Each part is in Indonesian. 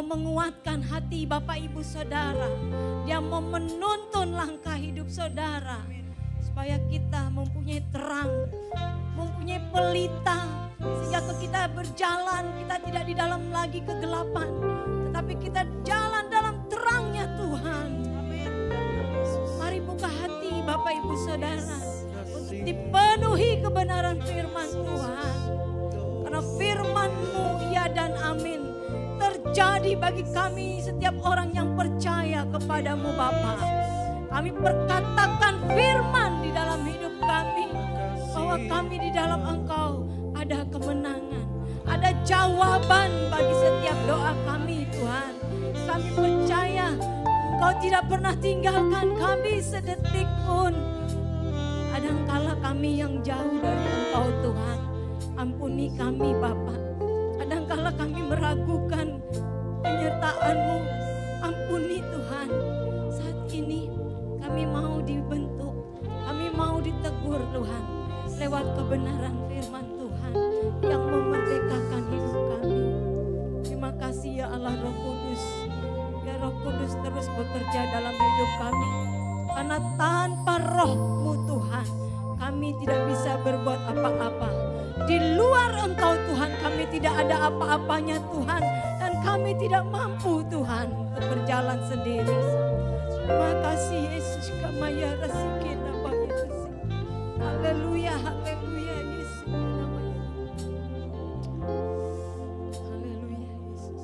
Menguatkan hati Bapak Ibu Saudara. Dia mau menuntun langkah hidup saudara. Supaya kita mempunyai terang, mempunyai pelita. Sehingga kita berjalan, kita tidak di dalam lagi kegelapan. Tetapi kita jalan dalam terangnya Tuhan. Mari buka hati Bapak Ibu Saudara. Untuk dipenuhi kebenaran firman Tuhan. Karena firman-Mu ya dan amin. Terjadi bagi kami setiap orang yang percaya kepadamu Bapa. Kami perkatakan firman di dalam hidup kami. Bahwa kami di dalam Engkau ada kemenangan. Ada jawaban bagi setiap doa kami Tuhan. Kami percaya Engkau tidak pernah tinggalkan kami sedetik pun. Kadangkala kami yang jauh dari Engkau Tuhan. Ampuni kami Bapa. Kadangkala kami meragukan penyertaan-Mu. Ampuni Tuhan. Saat ini kami mau dibentuk. Kami mau ditegur Tuhan. Lewat kebenaran firman Tuhan. Yang memerdekakan hidup kami. Terima kasih ya Allah Roh Kudus. Ya Roh Kudus terus bekerja dalam hidup kami. Karena tanpa Roh-Mu Tuhan. Kami tidak bisa berbuat apa-apa. Di luar Engkau Tuhan kami tidak ada apa-apanya Tuhan. Dan kami tidak mampu Tuhan untuk berjalan sendiri. Terima kasih Yesus. Kamaya rasikina Bapak Yesus. Haleluya, haleluya Yesus. Haleluya Yesus.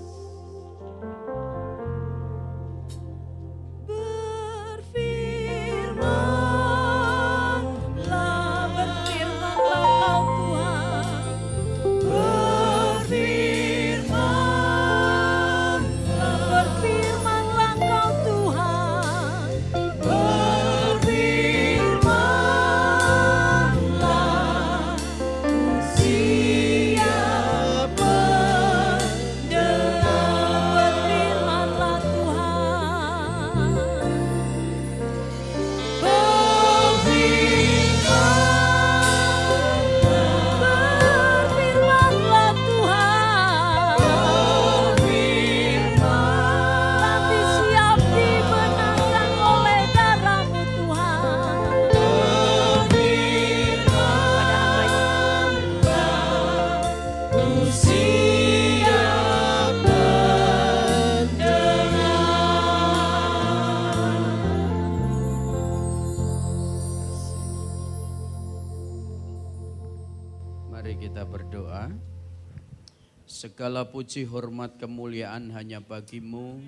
Segala puji, hormat, kemuliaan hanya bagi-Mu.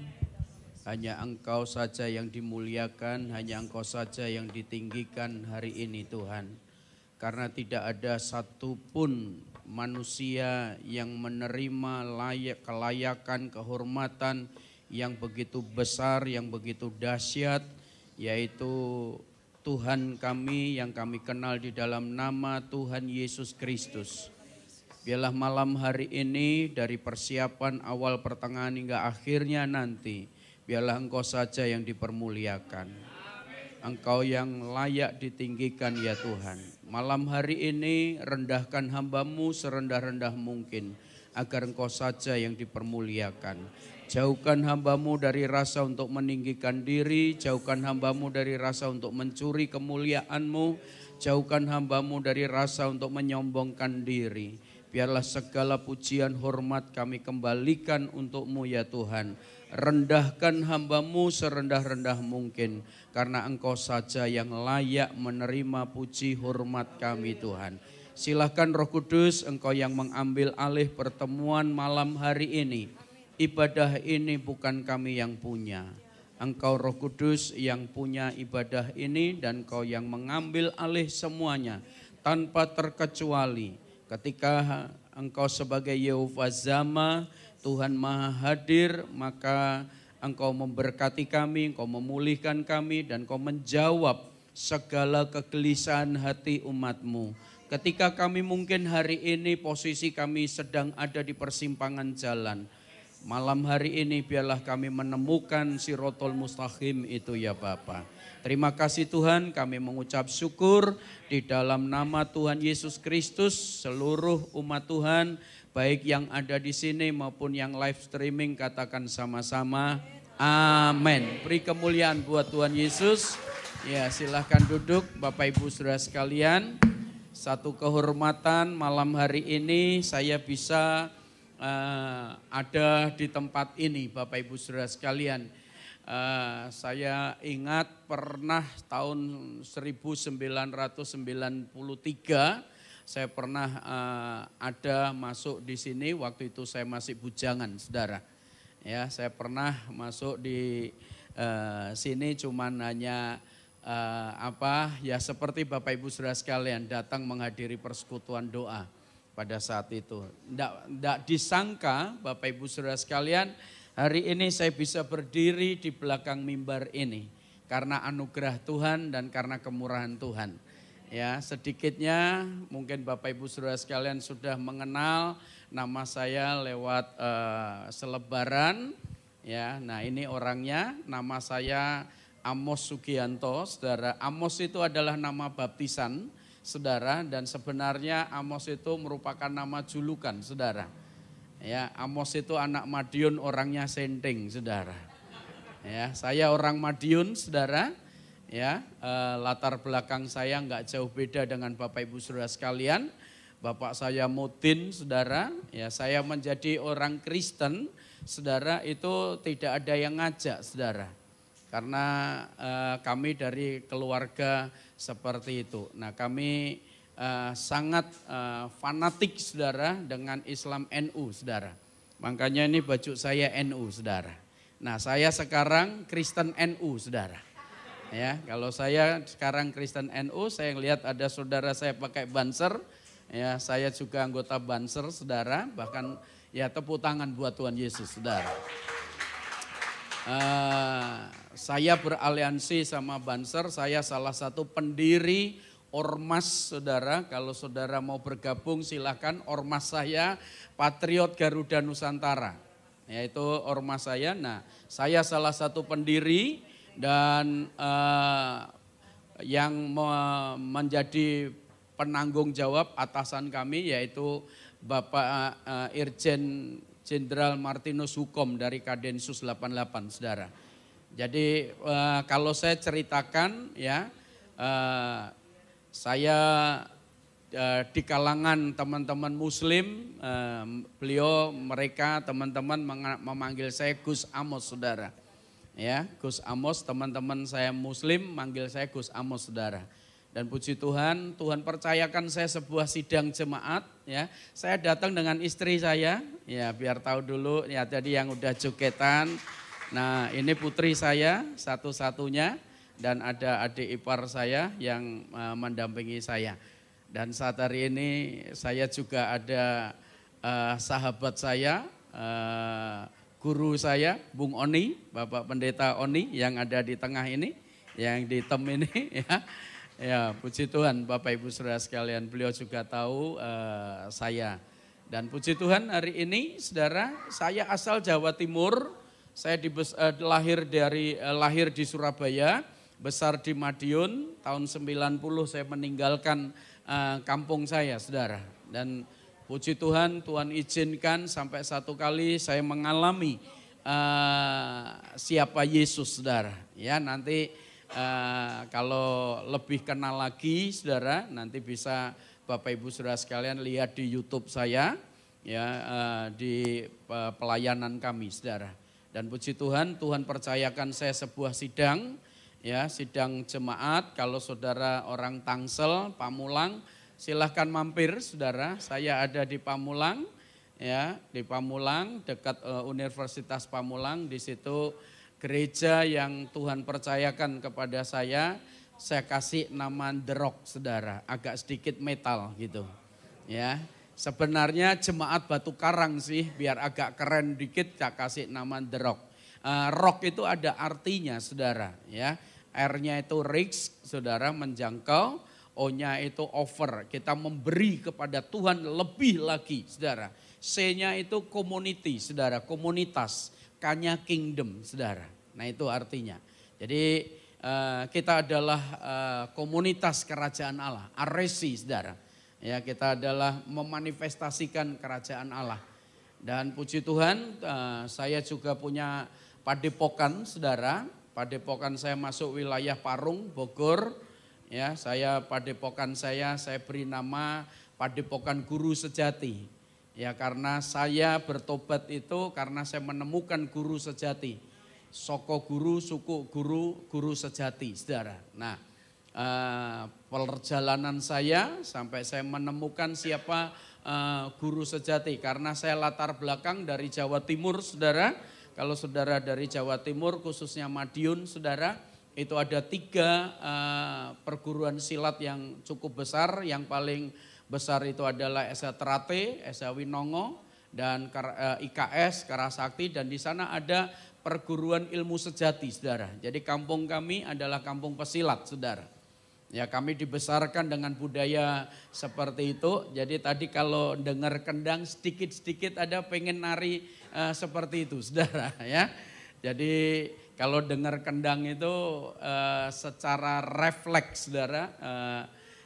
Hanya Engkau saja yang dimuliakan, hanya Engkau saja yang ditinggikan hari ini Tuhan. Karena tidak ada satupun manusia yang menerima kelayakan, kehormatan yang begitu besar, yang begitu dahsyat, yaitu Tuhan kami yang kami kenal di dalam nama Tuhan Yesus Kristus. Biarlah malam hari ini dari persiapan awal, pertengahan hingga akhirnya nanti, biarlah Engkau saja yang dipermuliakan. Engkau yang layak ditinggikan ya Tuhan. Malam hari ini rendahkan hamba-Mu serendah-rendah mungkin, agar Engkau saja yang dipermuliakan. Jauhkan hamba-Mu dari rasa untuk meninggikan diri, jauhkan hamba-Mu dari rasa untuk mencuri kemuliaan-Mu, jauhkan hamba-Mu dari rasa untuk menyombongkan diri. Biarlah segala pujian hormat kami kembalikan untuk-Mu ya Tuhan. Rendahkan hamba-Mu serendah-rendah mungkin, karena Engkau saja yang layak menerima puji hormat kami Tuhan. Silahkan Roh Kudus, Engkau yang mengambil alih pertemuan malam hari ini. Ibadah ini bukan kami yang punya. Engkau Roh Kudus yang punya ibadah ini, dan Engkau yang mengambil alih semuanya tanpa terkecuali. Ketika Engkau sebagai Yehova Zama, Tuhan Maha Hadir, maka Engkau memberkati kami, Engkau memulihkan kami, dan Engkau menjawab segala kegelisahan hati umat-Mu. Ketika kami mungkin hari ini posisi kami sedang ada di persimpangan jalan, malam hari ini biarlah kami menemukan Sirotol Mustaqim itu ya Bapa. Terima kasih Tuhan, kami mengucap syukur di dalam nama Tuhan Yesus Kristus. Seluruh umat Tuhan, baik yang ada di sini maupun yang live streaming, katakan sama-sama amin. Beri kemuliaan buat Tuhan Yesus. Ya, silahkan duduk Bapak Ibu Saudara sekalian. Satu kehormatan malam hari ini saya bisa ada di tempat ini Bapak Ibu Saudara sekalian. Saya ingat pernah tahun 1993 saya pernah ada masuk di sini, waktu itu saya masih bujangan saudara. Ya, saya pernah masuk di sini cuman hanya ya seperti Bapak Ibu Saudara sekalian datang menghadiri persekutuan doa pada saat itu. Tidak disangka Bapak Ibu Saudara sekalian, hari ini saya bisa berdiri di belakang mimbar ini karena anugerah Tuhan dan karena kemurahan Tuhan. Ya, sedikitnya mungkin Bapak Ibu Saudara sekalian sudah mengenal nama saya lewat selebaran. Ya, nah ini orangnya, nama saya Amos Sugianto, saudara. Amos itu adalah nama baptisan, saudara, dan sebenarnya Amos itu merupakan nama julukan, saudara. Ya, Amos itu anak Madiun, orangnya Senteng, saudara. Ya, saya orang Madiun, saudara. Ya, latar belakang saya nggak jauh beda dengan Bapak Ibu Saudara sekalian. Bapak saya Mutin, saudara. Ya, saya menjadi orang Kristen, saudara, itu tidak ada yang ngajak, saudara. Karena kami dari keluarga seperti itu. Nah, kami sangat fanatik, saudara, dengan Islam NU, saudara. Makanya ini baju saya NU, saudara. Nah, saya sekarang Kristen NU, saudara. Ya, kalau saya sekarang Kristen NU, saya lihat ada saudara saya pakai banser, ya saya juga anggota banser, saudara. Bahkan ya tepuk tangan buat Tuhan Yesus, saudara. Saya beraliansi sama banser, saya salah satu pendiri Ormas, saudara. Kalau saudara mau bergabung silahkan, Ormas saya Patriot Garuda Nusantara, yaitu Ormas saya. Nah, saya salah satu pendiri. Dan yang menjadi penanggung jawab atasan kami yaitu Bapak Irjen Jenderal Martinus Hukom dari Kadensus 88, saudara. Jadi kalau saya ceritakan ya, saya di kalangan teman-teman Muslim, mereka teman-teman memanggil saya Gus Amos, saudara. Ya, Gus Amos, teman-teman saya Muslim manggil saya Gus Amos, saudara. Dan puji Tuhan, Tuhan percayakan saya sebuah sidang jemaat. Ya, saya datang dengan istri saya, ya biar tahu dulu. Ya, tadi yang udah jogetan. Nah, ini putri saya satu-satunya dan ada adik ipar saya yang mendampingi saya. Dan saat hari ini saya juga ada sahabat saya. Guru saya, Bung Oni, Bapak Pendeta Oni yang ada di tengah ini, yang di hitam ini, ya. Ya, puji Tuhan Bapak Ibu Saudara sekalian, beliau juga tahu saya. Dan puji Tuhan hari ini, saudara, saya asal Jawa Timur, Saya lahir di Surabaya, besar di Madiun. Tahun 90 saya meninggalkan kampung saya, saudara. Dan puji Tuhan, Tuhan izinkan sampai satu kali saya mengalami siapa Yesus, saudara. Ya, nanti kalau lebih kenal lagi, saudara, nanti bisa Bapak Ibu Saudara sekalian lihat di YouTube saya, ya, di pelayanan kami, saudara. Dan puji Tuhan, Tuhan percayakan saya sebuah sidang, ya, sidang jemaat. Kalau saudara orang Tangsel, Pamulang, silahkan mampir, saudara. Saya ada di Pamulang, ya, di Pamulang dekat Universitas Pamulang. Di situ gereja yang Tuhan percayakan kepada saya kasih nama The Rock, saudara. Agak sedikit metal gitu, ya. Sebenarnya jemaat Batu Karang sih, biar agak keren dikit saya kasih nama The Rock. Rock itu ada artinya, saudara, ya. R-nya itu reach, saudara, menjangkau. O-nya itu over, kita memberi kepada Tuhan lebih lagi, saudara. C-nya itu community, saudara, komunitas. K-nya kingdom, saudara. Nah, itu artinya. Jadi kita adalah komunitas kerajaan Allah, aresi, saudara. Ya, kita adalah memanifestasikan kerajaan Allah. Dan puji Tuhan, saya juga punya padepokan, saudara. Padepokan saya masuk wilayah Parung, Bogor. Ya, padepokan saya beri nama Padepokan Guru Sejati. Ya, karena saya bertobat itu karena saya menemukan guru sejati. Soko guru, suku guru, guru sejati, saudara. Nah, perjalanan saya sampai saya menemukan siapa guru sejati. Karena saya latar belakang dari Jawa Timur, saudara. Kalau saudara dari Jawa Timur, khususnya Madiun, saudara, itu ada 3 perguruan silat yang cukup besar. Yang paling besar itu adalah Esa Terate, Esa Winongo, dan IKS, Karasakti. Dan di sana ada perguruan ilmu sejati, saudara. Jadi kampung kami adalah kampung pesilat, saudara. Ya, kami dibesarkan dengan budaya seperti itu. Jadi tadi kalau dengar kendang sedikit-sedikit ada pengen nari seperti itu, saudara, ya. Jadi kalau dengar kendang itu secara refleks, saudara,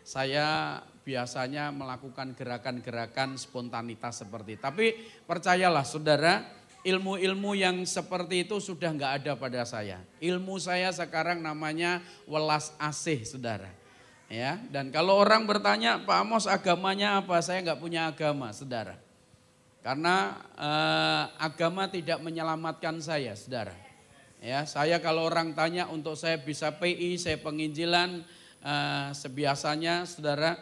saya biasanya melakukan gerakan-gerakan spontanitas seperti itu. Tapi percayalah, saudara, ilmu-ilmu yang seperti itu sudah enggak ada pada saya. Ilmu saya sekarang namanya welas asih, saudara. Ya, dan kalau orang bertanya, Pak Amos agamanya apa? Saya enggak punya agama, saudara. Karena agama tidak menyelamatkan saya, saudara. Ya, saya kalau orang tanya untuk saya bisa PI, saya penginjilan, sebiasanya, saudara,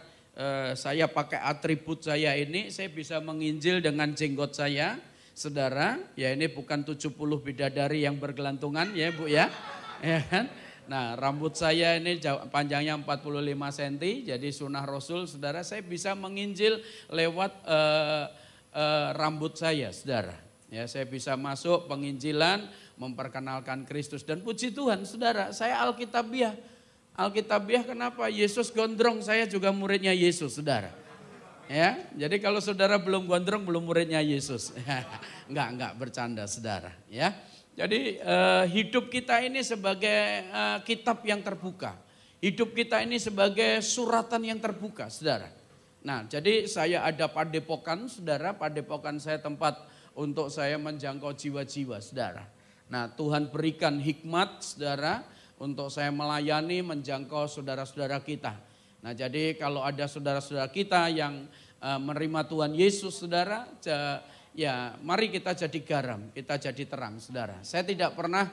saya pakai atribut saya ini, saya bisa menginjil dengan jenggot saya, saudara. Ya, ini bukan 70 bidadari yang bergelantungan, ya Bu, ya. Ya kan? Nah, rambut saya ini panjangnya 45 cm, jadi sunnah Rasul, saudara. Saya bisa menginjil lewat rambut saya, saudara. Ya, saya bisa masuk penginjilan, memperkenalkan Kristus. Dan puji Tuhan, saudara, saya Alkitabiah. Alkitabiah kenapa? Yesus gondrong, saya juga muridnya Yesus, saudara. Ya, jadi kalau saudara belum gondrong, belum muridnya Yesus. Enggak bercanda, saudara. Ya, jadi hidup kita ini sebagai kitab yang terbuka. Hidup kita ini sebagai suratan yang terbuka, saudara. Nah, jadi saya ada padepokan, saudara. Padepokan saya tempat untuk saya menjangkau jiwa-jiwa, saudara. Nah, Tuhan berikan hikmat, saudara, untuk saya melayani, menjangkau saudara-saudara kita. Nah, jadi kalau ada saudara-saudara kita yang menerima Tuhan Yesus, saudara, ya mari kita jadi garam, kita jadi terang, saudara. Saya tidak pernah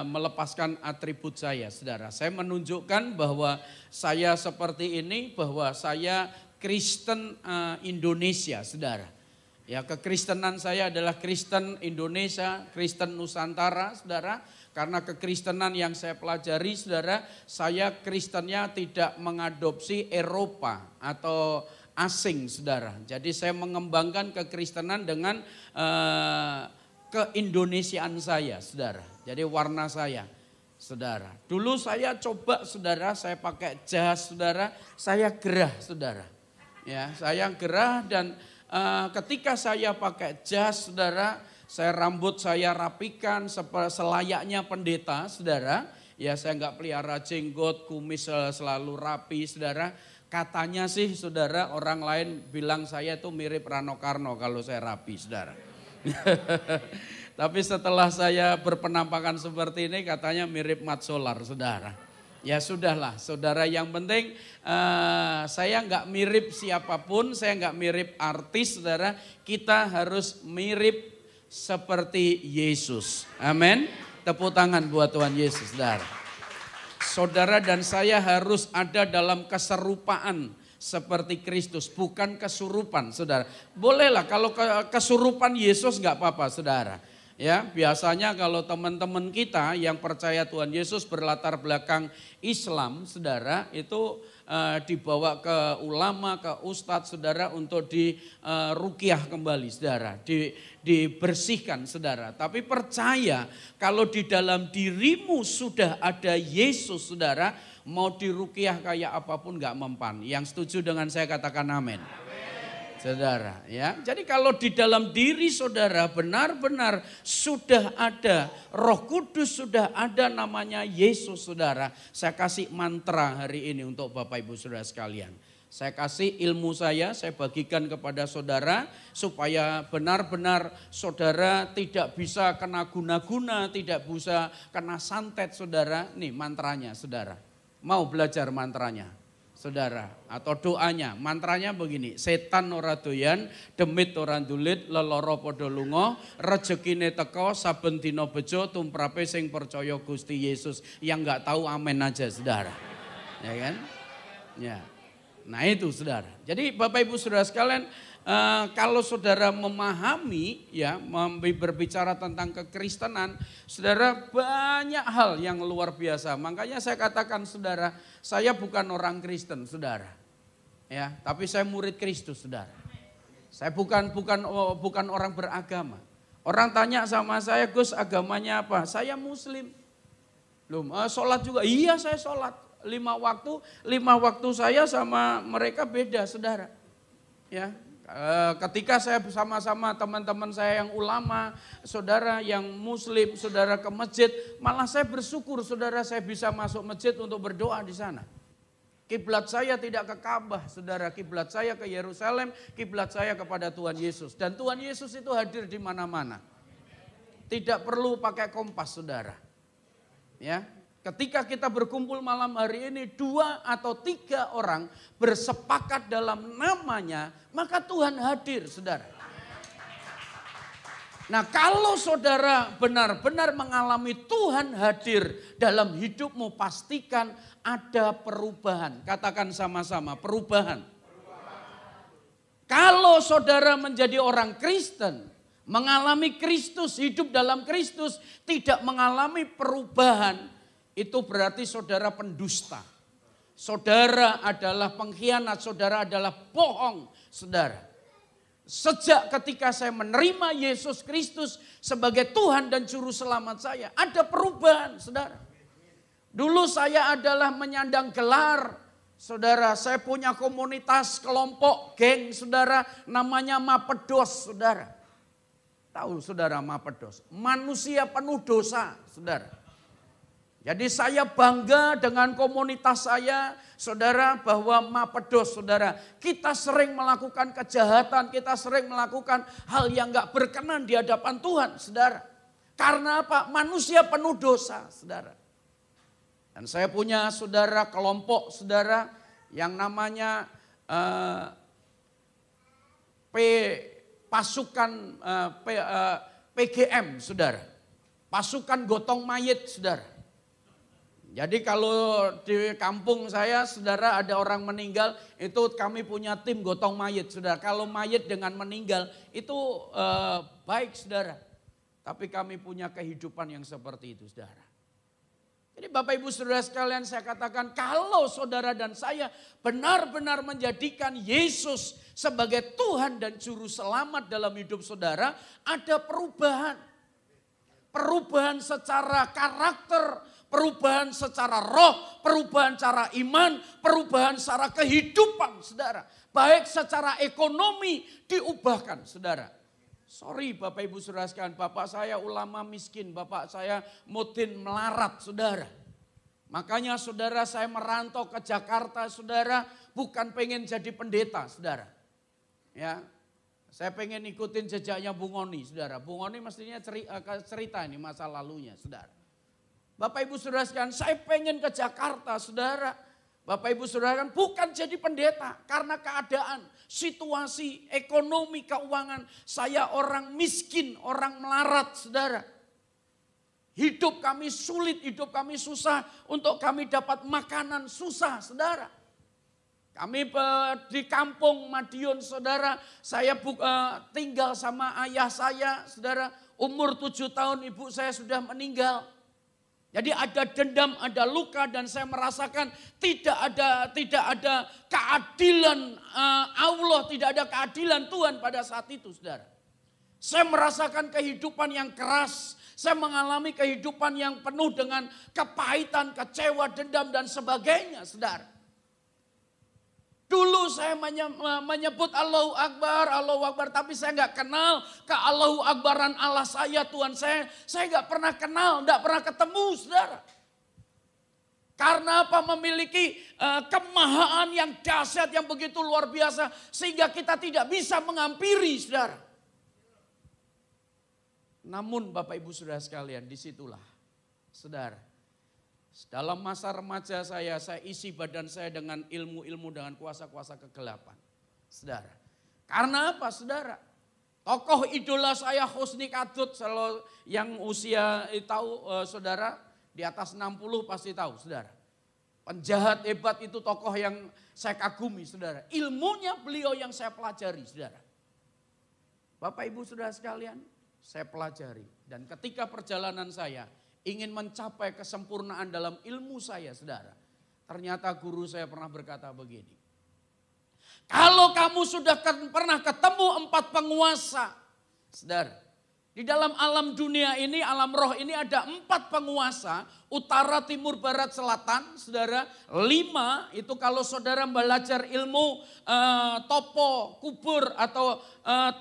melepaskan atribut saya, saudara. Saya menunjukkan bahwa saya seperti ini, bahwa saya Kristen Indonesia, saudara. Ya, kekristenan saya adalah Kristen Indonesia, Kristen Nusantara, saudara. Karena kekristenan yang saya pelajari, saudara, saya Kristennya tidak mengadopsi Eropa atau asing, saudara. Jadi saya mengembangkan kekristenan dengan keindonesiaan saya, saudara. Jadi warna saya, saudara. Dulu saya coba, saudara, saya pakai jas, saudara. Saya gerah, saudara. Ya, saya gerah dan ketika saya pakai jas, saudara, Saya rambut saya rapikan selayaknya pendeta, saudara. Ya saya nggak pelihara jenggot, kumis selalu rapi, saudara. Katanya sih saudara, orang lain bilang saya itu mirip Rano Karno kalau saya rapi, saudara. Tapi setelah saya berpenampakan seperti ini katanya mirip Mat Solar, saudara. Ya sudahlah, saudara, yang penting saya nggak mirip siapapun, saya nggak mirip artis, saudara. Kita harus mirip seperti Yesus. Amin. Tepuk tangan buat Tuhan Yesus, saudara. Saudara dan saya harus ada dalam keserupaan seperti Kristus, bukan kesurupan, saudara. Bolehlah kalau kesurupan Yesus nggak apa-apa, saudara. Ya, biasanya kalau teman-teman kita yang percaya Tuhan Yesus berlatar belakang Islam, saudara, itu dibawa ke ulama, ke ustadz, saudara, untuk diruqyah kembali, saudara, dibersihkan, saudara. Tapi percaya kalau di dalam dirimu sudah ada Yesus, saudara, mau diruqyah kayak apapun gak mempan. Yang setuju dengan saya katakan amin. Saudara, ya. Jadi kalau di dalam diri saudara benar-benar sudah ada Roh Kudus, sudah ada namanya Yesus, saudara. Saya kasih mantra hari ini untuk Bapak Ibu Saudara sekalian. Saya kasih ilmu saya bagikan kepada saudara supaya benar-benar saudara tidak bisa kena guna-guna, tidak bisa kena santet, saudara. Nih mantranya, saudara. Mau belajar mantranya? Saudara, atau doanya, mantranya begini, setan ora doyan, demit ora ndulit, leloro padha lunga, rejekine teko, saben dina bejo, tumrape sing percaya Gusti Yesus. Yang enggak tahu amin aja, saudara. Ya kan? Ya. Nah itu, saudara. Jadi Bapak Ibu Saudara sekalian, kalau saudara memahami, ya, berbicara tentang kekristenan, saudara, banyak hal yang luar biasa. Makanya saya katakan, saudara, saya bukan orang Kristen, saudara, ya, tapi saya murid Kristus, saudara. Saya bukan orang beragama. Orang tanya sama saya, Gus, agamanya apa? Saya Muslim. Belum, sholat juga. Iya, saya sholat 5 waktu saya sama mereka beda, saudara. Ya. Ketika saya bersama-sama teman-teman saya yang ulama, saudara yang Muslim, saudara ke masjid, malah saya bersyukur, saudara, saya bisa masuk masjid untuk berdoa di sana. Kiblat saya tidak ke Ka'bah, saudara, kiblat saya ke Yerusalem, kiblat saya kepada Tuhan Yesus. Dan Tuhan Yesus itu hadir di mana-mana. Tidak perlu pakai kompas, saudara. Ya. Ketika kita berkumpul malam hari ini 2 atau 3 orang bersepakat dalam namanya, maka Tuhan hadir, saudara. Nah kalau saudara benar-benar mengalami Tuhan hadir dalam hidupmu, pastikan ada perubahan. Katakan sama-sama, perubahan. Kalau saudara menjadi orang Kristen, mengalami Kristus, hidup dalam Kristus, tidak mengalami perubahan, itu berarti saudara pendusta. Saudara adalah pengkhianat, saudara adalah bohong, saudara. Sejak ketika saya menerima Yesus Kristus sebagai Tuhan dan Juru Selamat saya, ada perubahan, saudara. Dulu saya adalah menyandang gelar, saudara. Saya punya komunitas, kelompok, geng, saudara, namanya Mapedos, saudara. Tahu saudara Mapedos? Manusia penuh dosa, saudara. Jadi saya bangga dengan komunitas saya, saudara, bahwa Mapedos, saudara. Kita sering melakukan kejahatan, kita sering melakukan hal yang gak berkenan di hadapan Tuhan, saudara. Karena apa? Manusia penuh dosa, saudara. Dan saya punya saudara kelompok, saudara, yang namanya PGM, saudara. Pasukan Gotong Mayit, saudara. Jadi kalau di kampung saya, saudara, ada orang meninggal, itu kami punya tim gotong mayit, saudara. Kalau mayit dengan meninggal itu baik, saudara. Tapi kami punya kehidupan yang seperti itu, saudara. Jadi Bapak Ibu Saudara sekalian, saya katakan kalau saudara dan saya benar-benar menjadikan Yesus sebagai Tuhan dan Juru Selamat dalam hidup saudara, ada perubahan. Perubahan secara karakter, perubahan secara roh, perubahan secara iman, perubahan secara kehidupan, saudara. Baik secara ekonomi diubahkan, saudara. Sorry Bapak Ibu Saudara sekalian, bapak saya ulama miskin, bapak saya mutin melarat saudara. Makanya saudara saya merantau ke Jakarta saudara, bukan pengen jadi pendeta saudara. Ya, saya pengen ikutin jejaknya Bung Oni saudara. Bung Oni mestinya cerita ini masa lalunya saudara. Bapak Ibu Saudara sekalian, saya pengen ke Jakarta saudara. Bapak Ibu Saudara kan bukan jadi pendeta karena keadaan, situasi, ekonomi, keuangan. Saya orang miskin, orang melarat saudara. Hidup kami sulit, hidup kami susah, untuk kami dapat makanan susah saudara. Kami di kampung Madiun saudara, saya tinggal sama ayah saya saudara. Umur 7 tahun ibu saya sudah meninggal. Jadi ada dendam, ada luka dan saya merasakan tidak ada keadilan Allah, tidak ada keadilan Tuhan pada saat itu saudara. Saya merasakan kehidupan yang keras, saya mengalami kehidupan yang penuh dengan kepahitan, kecewa, dendam dan sebagainya saudara. Dulu saya menyebut Allahu Akbar, tapi saya nggak kenal ke Allahu Akbaran Allah saya, Tuhan saya nggak pernah kenal, nggak pernah ketemu, saudara. Karena apa? Memiliki kemahaan yang dahsyat, yang begitu luar biasa, sehingga kita tidak bisa menghampiri, saudara. Namun Bapak Ibu Saudara sekalian, disitulah, saudara. Dalam masa remaja saya isi badan saya dengan ilmu-ilmu, dengan kuasa-kuasa kegelapan. Saudara. Karena apa saudara? Tokoh idola saya Husni Kadut, yang usia tahu saudara di atas 60 pasti tahu saudara. Penjahat hebat itu tokoh yang saya kagumi saudara. Ilmunya beliau yang saya pelajari saudara. Bapak Ibu Saudara sekalian, saya pelajari. Dan ketika perjalanan saya ingin mencapai kesempurnaan dalam ilmu saya saudara. Ternyata guru saya pernah berkata begini. Kalau kamu sudah pernah ketemu 4 penguasa. Saudara, di dalam alam dunia ini, alam roh ini ada 4 penguasa. Utara, timur, barat, selatan. Saudara, 5 itu kalau saudara belajar ilmu topo kubur atau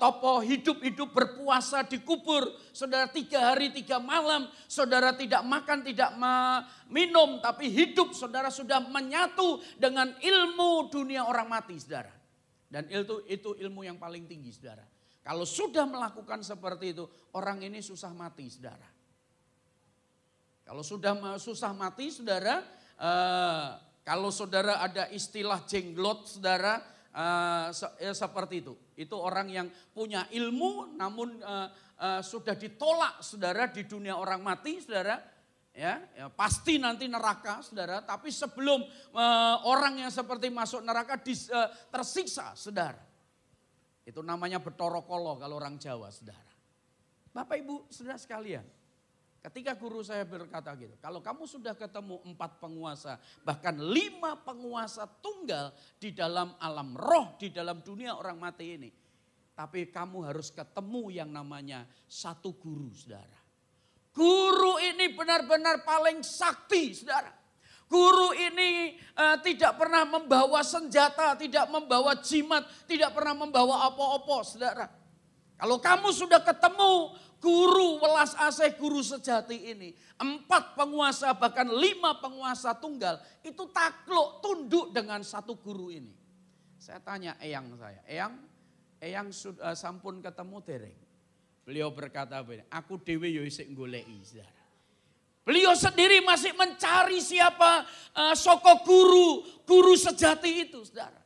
topo hidup-hidup berpuasa di kubur. Saudara 3 hari 3 malam, saudara tidak makan, tidak minum, tapi hidup saudara sudah menyatu dengan ilmu dunia orang mati saudara. Dan itu ilmu yang paling tinggi saudara. Kalau sudah melakukan seperti itu, orang ini susah mati saudara. Kalau sudah susah mati saudara, kalau saudara ada istilah jenglot saudara, seperti itu. Itu orang yang punya ilmu namun sudah ditolak saudara di dunia orang mati saudara. Ya, pasti nanti neraka saudara, tapi sebelum orang yang seperti masuk neraka tersiksa saudara. Itu namanya betorokolo kalau orang Jawa saudara. Bapak Ibu saudara sekalian. Ketika guru saya berkata gitu, kalau kamu sudah ketemu 4 penguasa, bahkan 5 penguasa tunggal di dalam alam roh, di dalam dunia orang mati ini. Tapi kamu harus ketemu yang namanya satu guru saudara. Guru ini benar-benar paling sakti saudara. Guru ini tidak pernah membawa senjata, tidak membawa jimat, tidak pernah membawa apa-apa saudara. Kalau kamu sudah ketemu guru welas asih, guru sejati ini. 4 penguasa bahkan 5 penguasa tunggal itu takluk tunduk dengan satu guru ini. Saya tanya eyang saya, eyang sudah sampun ketemu dereng. Beliau berkata begini, aku dewe yo isik goleki saudara. Beliau sendiri masih mencari siapa soko guru sejati itu saudara.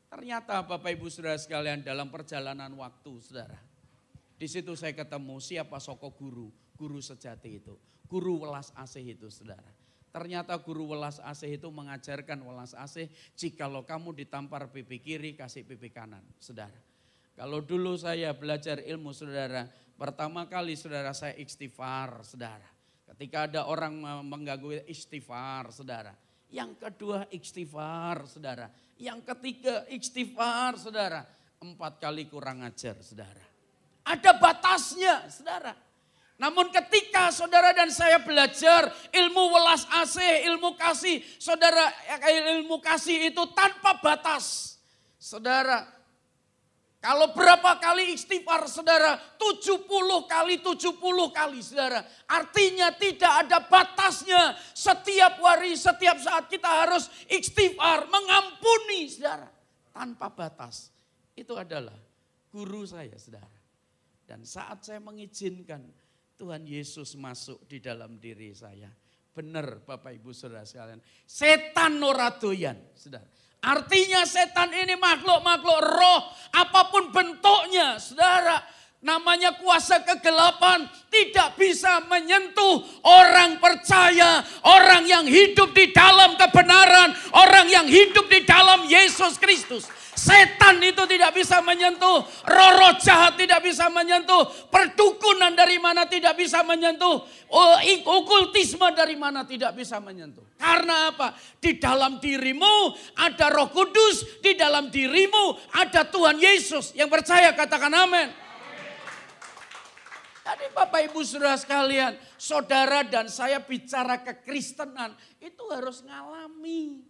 Ternyata Bapak Ibu Saudara sekalian dalam perjalanan waktu saudara. Di situ saya ketemu siapa soko guru sejati itu. Guru welas asih itu saudara. Ternyata guru welas asih itu mengajarkan welas asih, jikalau kamu ditampar pipi kiri kasih pipi kanan saudara. Kalau dulu saya belajar ilmu saudara, pertama kali saudara saya istighfar saudara. Ketika ada orang mengganggu istighfar saudara. Yang kedua istighfar saudara. Yang ketiga istighfar saudara. 4 kali kurang ajar saudara. Ada batasnya saudara. Namun ketika saudara dan saya belajar ilmu welas asih, ilmu kasih. Saudara ilmu kasih itu tanpa batas. Saudara. Kalau berapa kali istighfar saudara? 70 kali 70 kali saudara. Artinya tidak ada batasnya. Setiap hari, setiap saat kita harus istighfar, mengampuni saudara. Tanpa batas. Itu adalah guru saya saudara. Dan saat saya mengizinkan Tuhan Yesus masuk di dalam diri saya. Benar Bapak Ibu Saudara sekalian. Setan ora doyan saudara. Artinya setan ini makhluk-makhluk roh, apapun bentuknya, saudara. Namanya kuasa kegelapan, tidak bisa menyentuh orang percaya, orang yang hidup di dalam kebenaran, orang yang hidup di dalam Yesus Kristus. Setan itu tidak bisa menyentuh, roh-roh jahat tidak bisa menyentuh, perdukunan dari mana tidak bisa menyentuh, okultisme dari mana tidak bisa menyentuh. Karena apa? Di dalam dirimu ada Roh Kudus, di dalam dirimu ada Tuhan Yesus. Yang percaya katakan amin. Tadi Bapak Ibu Saudara sekalian, saudara dan saya bicara kekristenan itu harus ngalami.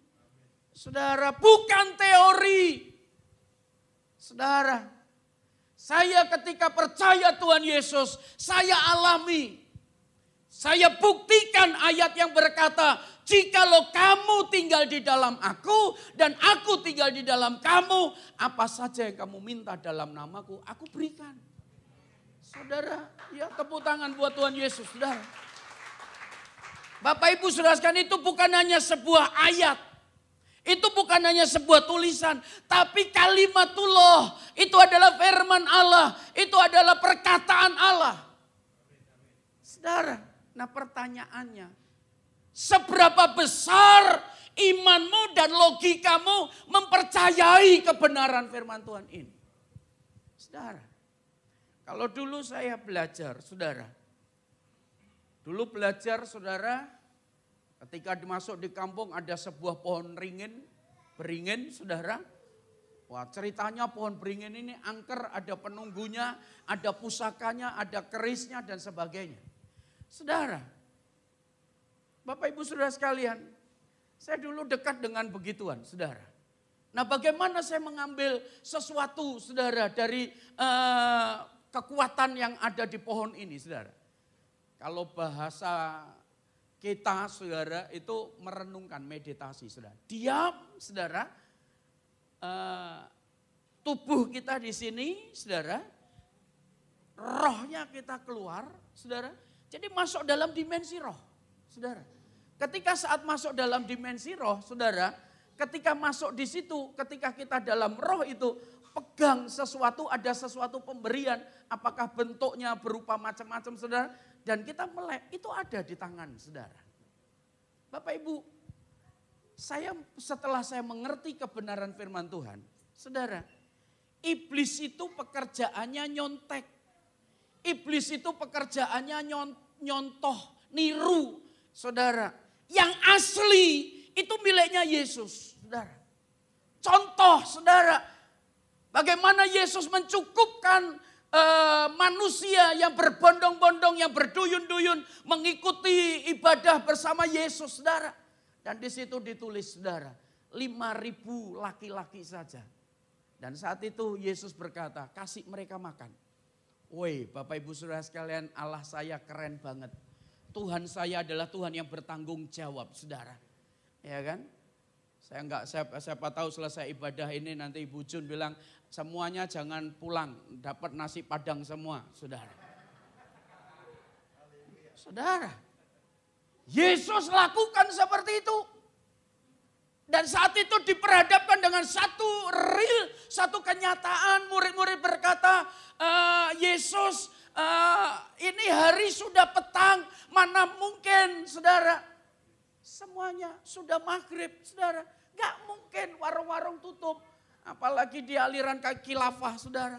Saudara, bukan teori. Saudara, saya ketika percaya Tuhan Yesus, saya alami. Saya buktikan ayat yang berkata, jikalau kamu tinggal di dalam aku dan aku tinggal di dalam kamu, apa saja yang kamu minta dalam namaku, aku berikan. Saudara, ya tepuk tangan buat Tuhan Yesus, saudara. Bapak Ibu Saudara sekalian, itu bukan hanya sebuah ayat. Itu bukan hanya sebuah tulisan, tapi kalimatullah. Itu adalah firman Allah, itu adalah perkataan Allah. Saudara, nah pertanyaannya, seberapa besar imanmu dan logikamu mempercayai kebenaran firman Tuhan ini? Saudara, kalau dulu saya belajar, saudara. Dulu belajar, saudara, ketika masuk di kampung ada sebuah pohon beringin, saudara. Wah, ceritanya pohon beringin ini angker, ada penunggunya, ada pusakanya, ada kerisnya dan sebagainya. Saudara, Bapak Ibu Saudara sekalian, saya dulu dekat dengan begituan, saudara. Nah, bagaimana saya mengambil sesuatu, saudara, dari kekuatan yang ada di pohon ini, saudara. Kalau bahasa kita, saudara, itu merenungkan, meditasi, saudara. Diam, saudara. Tubuh kita di sini, saudara. Rohnya kita keluar, saudara. Jadi masuk dalam dimensi roh, saudara. Ketika saat masuk dalam dimensi roh, saudara. Ketika masuk di situ, ketika kita dalam roh itu, pegang sesuatu, ada sesuatu pemberian. Apakah bentuknya berupa macam-macam, saudara. Dan kita melek, itu ada di tangan, saudara. Bapak Ibu, setelah saya mengerti kebenaran firman Tuhan, saudara, iblis itu pekerjaannya nyontek. Iblis itu pekerjaannya nyontoh, niru, saudara. Yang asli itu miliknya Yesus, saudara. Contoh, saudara, bagaimana Yesus mencukupkan manusia yang berbondong-bondong, yang berduyun-duyun mengikuti ibadah bersama Yesus, saudara. Dan di situ ditulis, saudara, 5.000 laki-laki saja. Dan saat itu Yesus berkata, kasih mereka makan. Woi, Bapak Ibu Saudara sekalian, Allah saya keren banget. Tuhan saya adalah Tuhan yang bertanggung jawab, saudara. Ya kan? Siapa tahu selesai ibadah ini nanti Ibu Jun bilang, semuanya jangan pulang, dapat nasi padang semua, saudara. Saudara, Yesus lakukan seperti itu. Dan saat itu diperhadapkan dengan satu kenyataan. Murid-murid berkata, Yesus, ini hari sudah petang, mana mungkin, saudara. Semuanya sudah maghrib, saudara. Gak mungkin warung-warung tutup. Apalagi di aliran khilafah, saudara.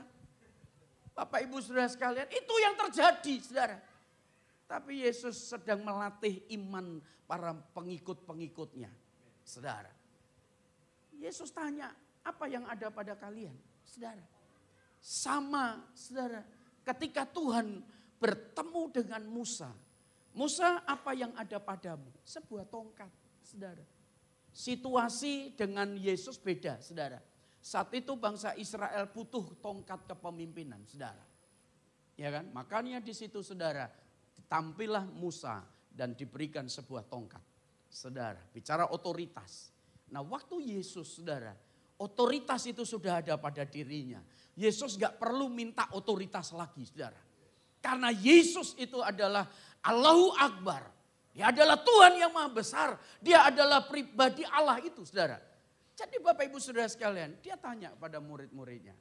Bapak Ibu Saudara sekalian, itu yang terjadi, saudara. Tapi Yesus sedang melatih iman para pengikut-pengikutnya, saudara. Yesus tanya, apa yang ada pada kalian, saudara? Sama, saudara. Ketika Tuhan bertemu dengan Musa. Musa, apa yang ada padamu? Sebuah tongkat, saudara. Situasi dengan Yesus beda, saudara. Saat itu bangsa Israel butuh tongkat kepemimpinan, saudara. Ya kan? Makanya di situ saudara, tampillah Musa dan diberikan sebuah tongkat. Saudara, bicara otoritas. Nah waktu Yesus saudara, otoritas itu sudah ada pada dirinya. Yesus gak perlu minta otoritas lagi saudara. Karena Yesus itu adalah Allahu Akbar. Dia adalah Tuhan yang maha besar. Dia adalah pribadi Allah itu saudara. Jadi Bapak Ibu Saudara sekalian, dia tanya pada murid-muridnya.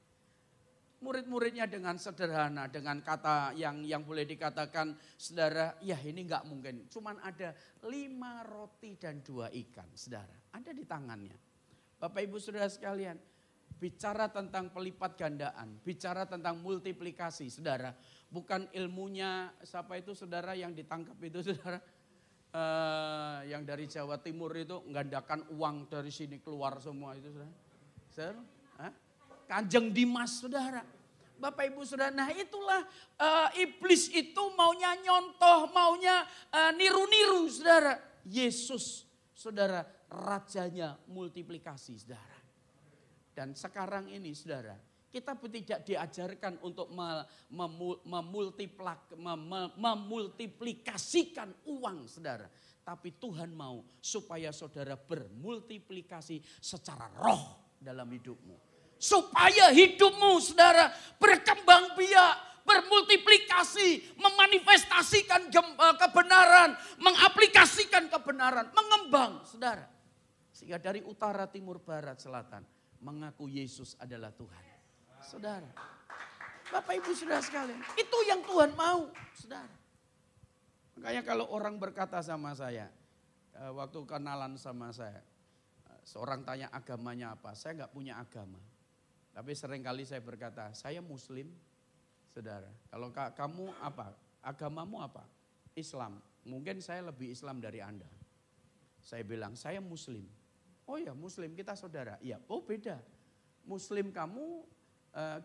Murid-muridnya dengan sederhana, dengan kata yang boleh dikatakan, saudara, ya ini enggak mungkin. Cuman ada 5 roti dan 2 ikan, saudara. Ada di tangannya. Bapak Ibu Saudara sekalian, bicara tentang pelipat gandaan, bicara tentang multiplikasi, saudara. Bukan ilmunya, siapa itu saudara yang ditangkap itu saudara. Yang dari Jawa Timur itu menggandakan uang dari sini keluar semua itu saudara. Kanjeng Dimas saudara. Bapak Ibu saudara, nah itulah iblis itu maunya nyontoh, maunya niru-niru saudara. Yesus saudara, rajanya multiplikasi saudara. Dan sekarang ini saudara, kita tidak diajarkan untuk memultiplikasikan uang saudara. Tapi Tuhan mau supaya saudara bermultiplikasi secara roh dalam hidupmu. Supaya hidupmu saudara berkembang biak, bermultiplikasi, memanifestasikan kebenaran, mengaplikasikan kebenaran, mengembang saudara. Sehingga dari utara, timur, barat, selatan mengaku Yesus adalah Tuhan. Saudara, Bapak Ibu Saudara sekalian, itu yang Tuhan mau, saudara. Makanya kalau orang berkata sama saya, waktu kenalan sama saya, seorang tanya agamanya apa, saya nggak punya agama. Tapi seringkali saya berkata, saya Muslim, saudara. Kalau kamu apa, agamamu apa? Islam. Mungkin saya lebih Islam dari Anda. Saya bilang, saya Muslim. Oh ya Muslim, kita saudara. Iya, oh beda. Muslim kamu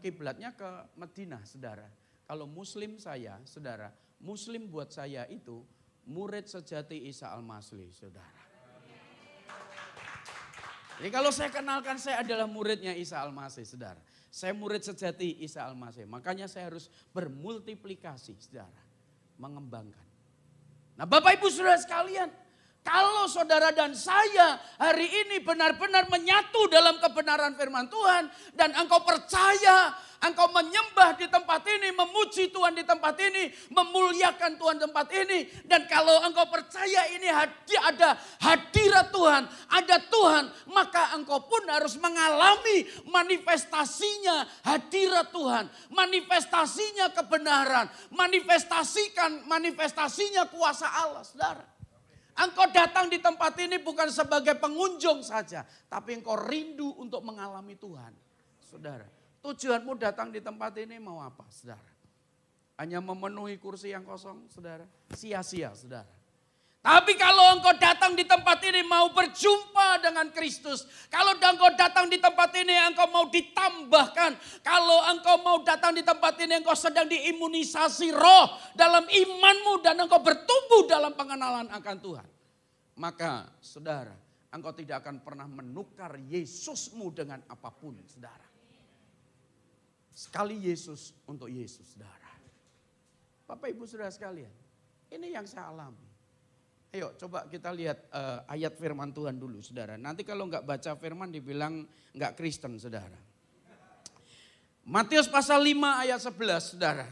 kiblatnya ke Madinah, saudara. Kalau Muslim saya, saudara, Muslim buat saya itu murid sejati Isa Al-Masih, saudara. Jadi kalau saya kenalkan saya adalah muridnya Isa Al-Masih, saudara. Saya murid sejati Isa Al-Masih. Makanya saya harus bermultiplikasi, saudara. Mengembangkan. Nah Bapak Ibu Saudara sekalian, kalau saudara dan saya hari ini benar-benar menyatu dalam kebenaran firman Tuhan. Dan engkau percaya, engkau menyembah di tempat ini, memuji Tuhan di tempat ini, memuliakan Tuhan di tempat ini. Dan kalau engkau percaya ini ada hadirat Tuhan, ada Tuhan. Maka engkau pun harus mengalami manifestasinya hadirat Tuhan. Manifestasinya kebenaran, manifestasinya kuasa Allah, saudara. Engkau datang di tempat ini bukan sebagai pengunjung saja, tapi engkau rindu untuk mengalami Tuhan. Saudara, tujuanmu datang di tempat ini mau apa, saudara? Hanya memenuhi kursi yang kosong, saudara? Sia-sia, saudara. Tapi kalau engkau datang di tempat ini mau berjumpa dengan Kristus. Kalau engkau datang di tempat ini engkau mau ditambahkan. Kalau engkau mau datang di tempat ini engkau sedang diimunisasi roh dalam imanmu. Dan engkau bertumbuh dalam pengenalan akan Tuhan. Maka saudara, engkau tidak akan pernah menukar Yesusmu dengan apapun, saudara. Sekali Yesus untuk Yesus, saudara. Bapak Ibu Saudara sekalian, ini yang saya alami. Ayo coba kita lihat ayat firman Tuhan dulu saudara. Nanti kalau enggak baca firman dibilang enggak Kristen saudara. Matius pasal 5 ayat 11 saudara.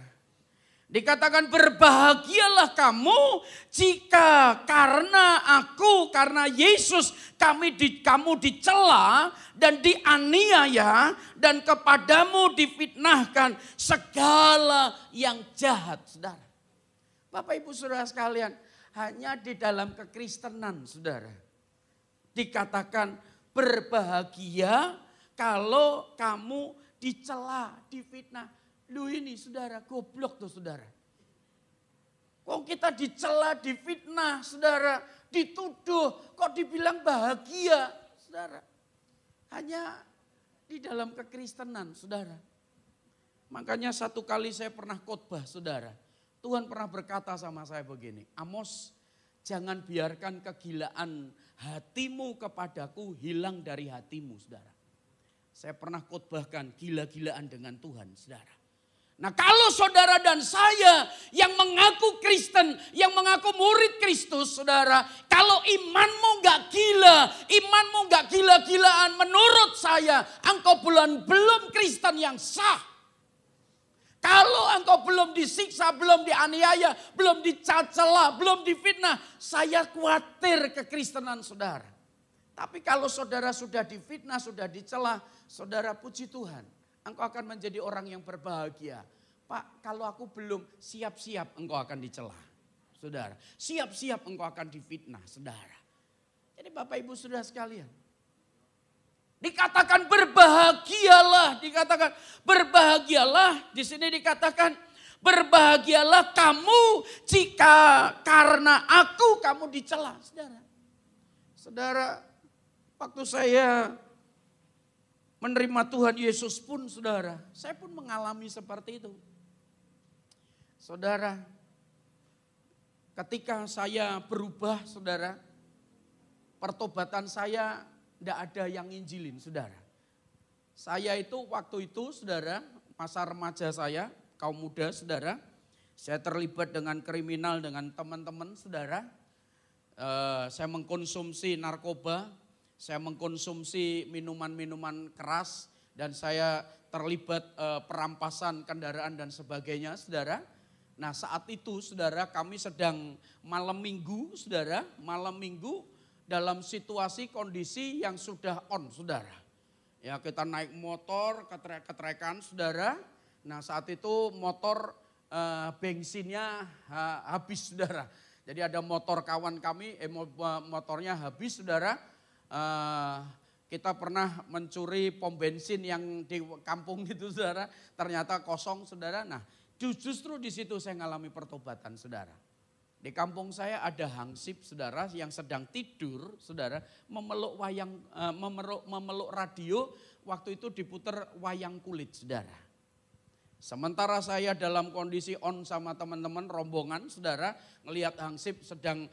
Dikatakan berbahagialah kamu jika karena Yesus kamu dicela dan dianiaya dan kepadamu difitnahkan segala yang jahat saudara. Bapak Ibu Saudara sekalian, hanya di dalam kekristenan saudara dikatakan berbahagia kalau kamu dicela, difitnah. Lu ini saudara goblok tuh saudara. Kok kita dicela, difitnah saudara, dituduh, kok dibilang bahagia saudara. Hanya di dalam kekristenan saudara. Makanya satu kali saya pernah khotbah saudara. Tuhan pernah berkata sama saya begini, Amos, jangan biarkan kegilaan hatimu kepadaku hilang dari hatimu, saudara. Saya pernah khotbahkan gila-gilaan dengan Tuhan, saudara. Nah kalau saudara dan saya yang mengaku Kristen, yang mengaku murid Kristus, saudara. Kalau imanmu gak gila, imanmu gak gila-gilaan, menurut saya engkau belum Kristen yang sah. Kalau engkau belum disiksa, belum dianiaya, belum dicela, belum difitnah, saya khawatir kekristenan saudara. Tapi kalau saudara sudah difitnah, sudah dicela, saudara puji Tuhan. Engkau akan menjadi orang yang berbahagia. Pak, kalau aku belum siap-siap engkau akan dicela. Saudara, siap-siap engkau akan difitnah, saudara. Jadi Bapak Ibu Saudara sekalian. Dikatakan berbahagialah, dikatakan berbahagialah. Di sini dikatakan berbahagialah kamu jika karena aku kamu dicela, saudara. Saudara, waktu saya menerima Tuhan Yesus pun, saudara, saya pun mengalami seperti itu. Saudara, ketika saya berubah, saudara, pertobatan saya tidak ada yang nginjilin, saudara. Saya itu waktu itu, saudara, masa remaja saya, kaum muda, saudara, saya terlibat dengan kriminal dengan teman-teman, saudara. Saya mengkonsumsi narkoba, saya mengkonsumsi minuman-minuman keras, dan saya terlibat perampasan kendaraan dan sebagainya, saudara. Nah saat itu, saudara, kami sedang malam minggu, saudara, malam minggu dalam situasi kondisi yang sudah on, saudara. Ya kita naik motor, ketrek-ketrekan, saudara. Nah saat itu motor bensinnya habis, saudara. Jadi ada motor kawan kami, motornya habis, saudara. Kita pernah mencuri pom bensin yang di kampung itu, saudara. Ternyata kosong, saudara. Nah justru di situ saya mengalami pertobatan, saudara. Di kampung saya ada hansip, saudara, yang sedang tidur, saudara, memeluk radio. Waktu itu diputar wayang kulit, saudara. Sementara saya dalam kondisi on sama teman-teman rombongan, saudara, ngelihat hansip sedang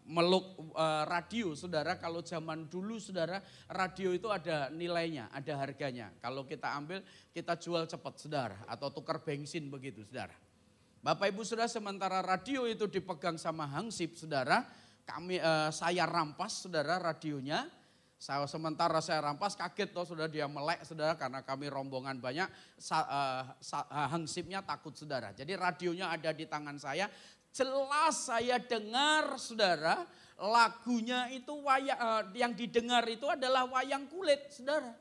meluk radio, saudara. Kalau zaman dulu, saudara, radio itu ada nilainya, ada harganya. Kalau kita ambil, kita jual cepat, saudara, atau tukar bensin begitu, saudara. Bapak Ibu Saudara, sementara radio itu dipegang sama hansip, saudara, saya rampas, saudara, radionya. Sementara saya rampas, kaget toh, saudara, dia melek, saudara, karena kami rombongan banyak, hansipnya takut, saudara. Jadi radionya ada di tangan saya, jelas saya dengar, saudara, lagunya itu yang didengar itu adalah wayang kulit, saudara.